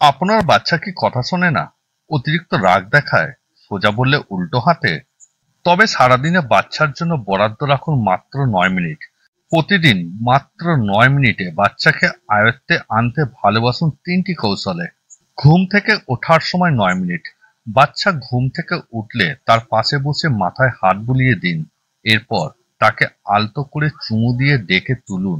আপনার বাচ্চা কি কথা শোনে না, অতিরিক্ত রাগ দেখায়, সোজা বললে উল্টো হাতে? তবে সারাদিনে বাচ্চার জন্য বরাদ্দ রাখুন মাত্র 9 মিনিট। প্রতিদিন মাত্র 9 মিনিটে বাচ্চাকে আয়ত্তে আনতে ভালোবাসুন 3টি কৌশলে। ঘুম থেকে ওঠার সময় 9 মিনিট। বাচ্চা ঘুম থেকে উঠলে তার পাশে বসে মাথায় হাত বুলিয়ে দিন। এরপর তাকে আলতো করে চুমু দিয়ে ডেকে তুলুন।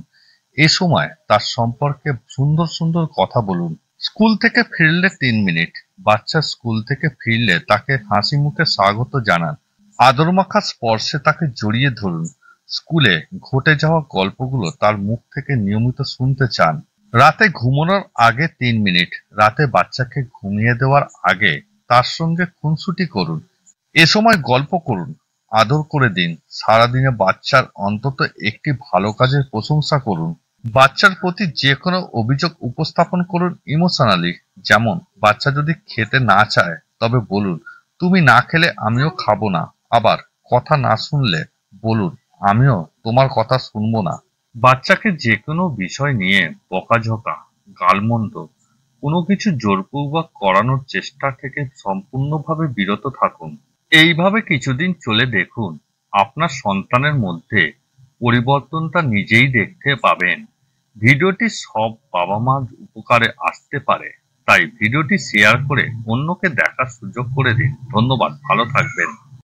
এ সময় তার সম্পর্কে সুন্দর সুন্দর কথা বলুন। স্কুল থেকে ফিরলে 3 মিনিট। বাচ্চা স্কুল থেকে ফিরলে তাকে হাসি মুখে স্বাগত জানান। আদরমাখা স্পর্শে তাকে জড়িয়ে ধরুন। স্কুলে ঘটে যাওয়া গল্পগুলো তার মুখ থেকে নিয়মিত শুনতে চান। রাতে ঘুমানোর আগে 3 মিনিট। রাতে বাচ্চাকে ঘুমিয়ে দেওয়ার আগে তার সঙ্গে খুনসুটি করুন। এ সময় গল্প করুন, আদর করে দিন। সারাদিনে বাচ্চার অন্তত একটি ভালো কাজের প্রশংসা করুন। বাচ্চার প্রতি যে কোনো অভিযোগ উপস্থাপন করুন ইমোশনালি। যেমন, বাচ্চা যদি খেতে না চায় তবে বলুন, তুমি না খেলে আমিও খাবো না। আবার কথা না শুনলে বলুন, আমিও তোমার কথা শুনবো না। বাচ্চাকে যে কোনো বিষয় নিয়ে বকাঝকা, গালমন্দ, কোনো কিছু জোরপূর্বক করানোর চেষ্টা থেকে সম্পূর্ণভাবে বিরত থাকুন। এইভাবে কিছুদিন চলে দেখুন, আপনার সন্তানের মধ্যে পরিবর্তনটা নিজেই দেখতে পাবেন। ভিডিওটি সব বাবা-মার উপকারে আসতে পারে, তাই ভিডিওটি শেয়ার করে অন্যকে দেখার সুযোগ করে দিন। ধন্যবাদ, ভালো থাকবেন।